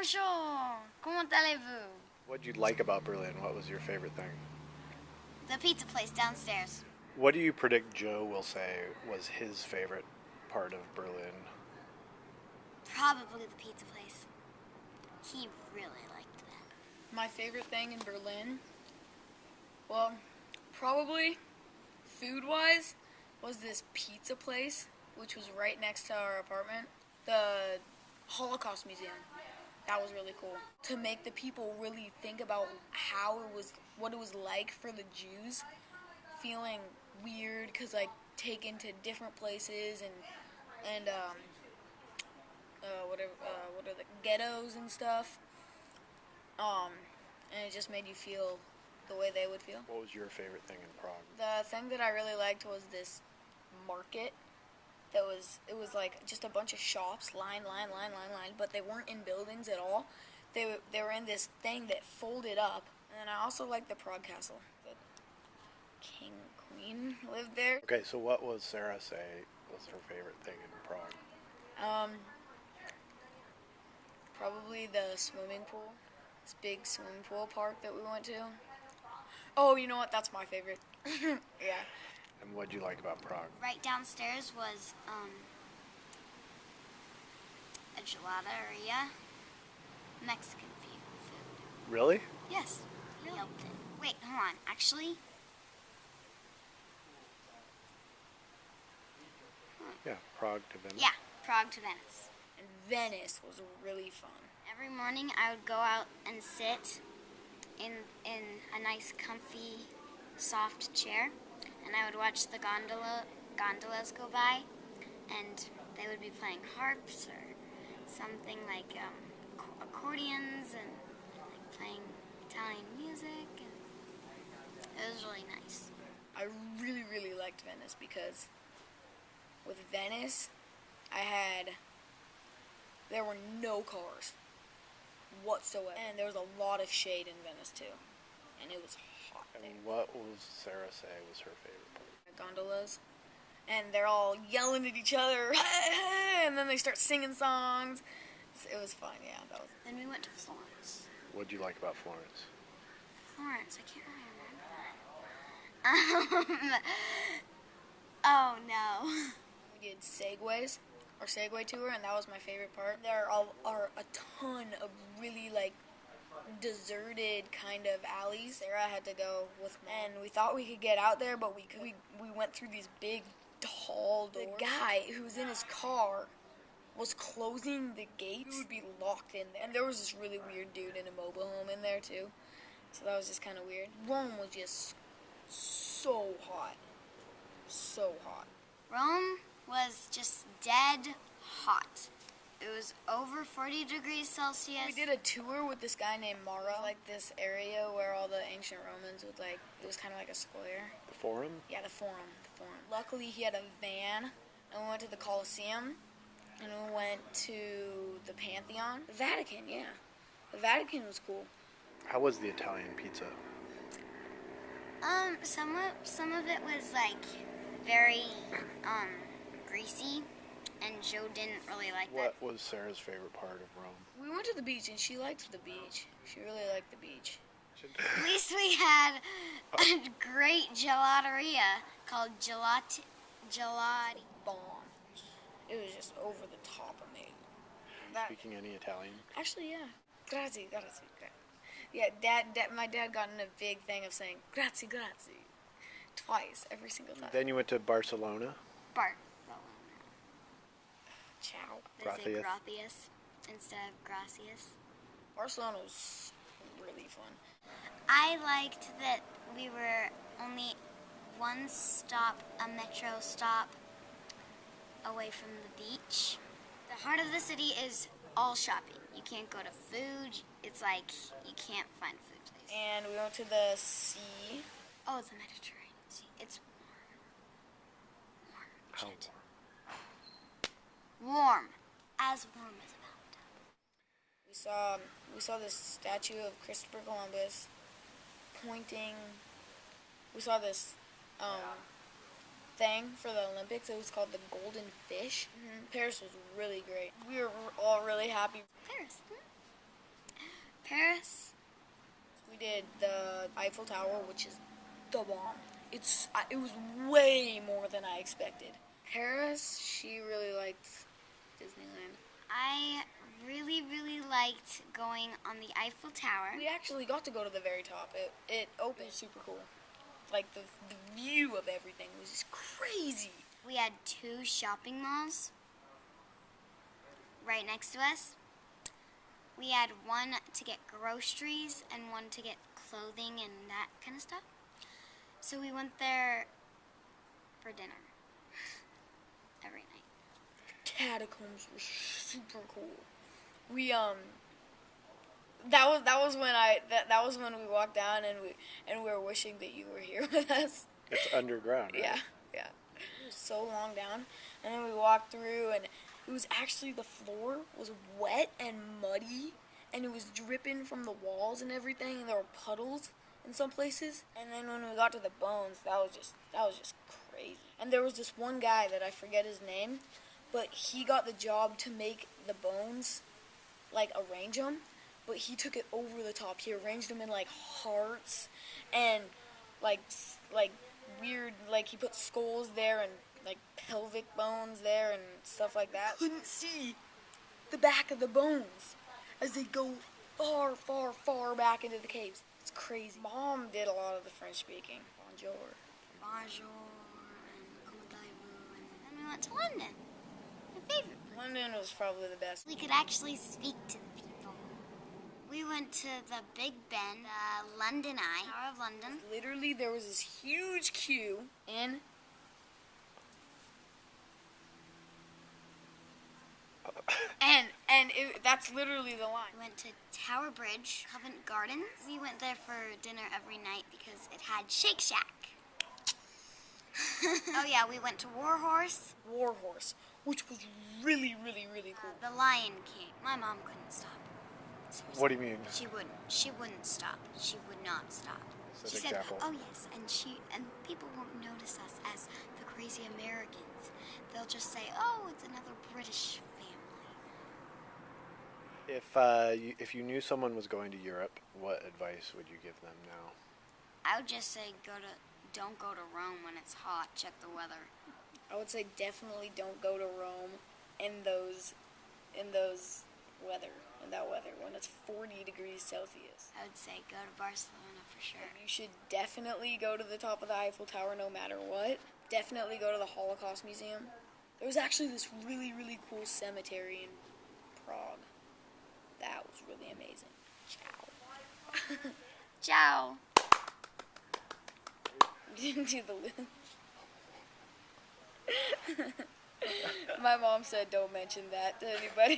Bonjour! Comment allez-vous? What did you like about Berlin? What was your favorite thing? The pizza place downstairs. What do you predict Joe will say was his favorite part of Berlin? Probably the pizza place. He really liked that. My favorite thing in Berlin, well, probably food-wise, was this pizza place, which was right next to our apartment. The Holocaust Museum. That was really cool. To make the people really think about what it was like for the Jews, feeling weird, cause like taken to different places and what are the ghettos and stuff. And it just made you feel the way they would feel. What was your favorite thing in Prague? The thing that I really liked was this market. It was like just a bunch of shops, line, but they weren't in buildings at all. They were in this thing that folded up. And I also liked the Prague Castle. The king, queen lived there. Okay, so what was Sarah say was her favorite thing in Prague? Probably the swimming pool. This big swimming pool park that we went to. Oh, you know what? That's my favorite. Yeah. And what did you like about Prague? Right downstairs was a gelateria. Mexican food. Really? Yes. He helped it. Wait, hold on. Actually, Yeah, Prague to Venice. yeah, Prague to Venice. And Venice was really fun. Every morning I would go out and sit in a nice, comfy, soft chair, and I would watch the gondolas go by, and they would be playing harps or something like accordions and like playing Italian music, and it was really nice. I really, really liked Venice because with Venice, there were no cars whatsoever. And there was a lot of shade in Venice too. And it was hot there. And what was Sarah say was her favorite part? Gondolas. And they're all yelling at each other. And then they start singing songs. It was fun, yeah. Then we went to Florence. What did you like about Florence? Florence, I can't remember. Oh no. We did Segways, our Segway tour, and that was my favorite part. There are a ton of really like deserted kind of alleys. Sarah had to go with me, and we thought we could get out there, but we went through these big, tall doors. The guy who was in his car was closing the gates. We would be locked in there, and there was this really weird dude in a mobile home in there too, so that was just kind of weird. Rome was just so hot. So hot. Rome was just dead hot. It was over 40 degrees Celsius. We did a tour with this guy named Mara, like this area where all the ancient Romans would it was kind of like a square. The Forum? Yeah, the Forum. Luckily, he had a van, and we went to the Colosseum, and we went to the Pantheon. The Vatican, yeah. The Vatican was cool. How was the Italian pizza? Some of it was like very greasy, and Joe didn't really like that. What was Sarah's favorite part of Rome? We went to the beach, and she liked the beach. She really liked the beach. At least we had a great gelateria called Gelati. Bomb. It was just over the top amazing. Speaking any Italian? Actually, yeah. Grazie. Yeah, my dad got in a big thing of saying grazie twice, every single time. Then you went to Barcelona? Barcelona. Ciao. They say gracias instead of gracias. Barcelona was really fun. I liked that we were only one stop, a metro stop, away from the beach. The heart of the city is all shopping. You can't go to food. It's like you can't find food places. And we went to the sea. Oh, the Mediterranean Sea. It's warm. How Shit. Warm. As warm as a bathtub. We saw this statue of Christopher Columbus pointing. We saw this thing for the Olympics. It was called the Golden Fish. Paris was really great. We were all really happy. Paris. Paris? We did the Eiffel Tower, which is the bomb. It was way more than I expected. Paris, she really liked Disneyland. I really, really liked going on the Eiffel Tower. We actually got to go to the very top. It opened super cool. Like the view of everything was just crazy. We had 2 shopping malls right next to us. We had one to get groceries and one to get clothing and that kind of stuff. So we went there for dinner every night. Catacombs were super cool. We that was when we walked down and we were wishing that you were here with us. It's underground, right? Yeah. It was so long down, and then we walked through, and it was actually, the floor was wet and muddy, and it was dripping from the walls and everything, and there were puddles in some places. And then when we got to the bones, that was just crazy. And there was this one guy that I forget his name, but he got the job to make the bones, like arrange them, but he took it over the top. He arranged them in like hearts and like weird, like he put skulls there and like pelvic bones there and stuff like that. Couldn't see the back of the bones as they go far, far, far back into the caves. It's crazy. Mom did a lot of the French speaking. Bonjour. Bonjour and comment allez-vous, and then we went to London. My favorite place. London was probably the best. We could actually speak to the people. We went to the Big Ben, the London Eye, Tower of London. Literally, there was this huge queue in that's literally the line. We went to Tower Bridge, Covent Gardens. We went there for dinner every night because it had Shake Shack. Oh yeah, we went to War Horse. War Horse, which was really, really, really cool. The Lion King. My mom couldn't stop. Seriously. What do you mean? She wouldn't stop. She would not stop. That's She an said, example. "Oh yes," and people won't notice us as the crazy Americans. They'll just say, "Oh, it's another British family." If you knew someone was going to Europe, what advice would you give them now? I would just say don't go to Rome when it's hot. Check the weather. I would say definitely don't go to Rome in that weather when it's 40 degrees Celsius. I would say go to Barcelona for sure. You should definitely go to the top of the Eiffel Tower no matter what. Definitely go to the Holocaust Museum. There was actually this really, really cool cemetery in Prague. That was really amazing. Ciao. Ciao. Didn't do the My mom said don't mention that to anybody.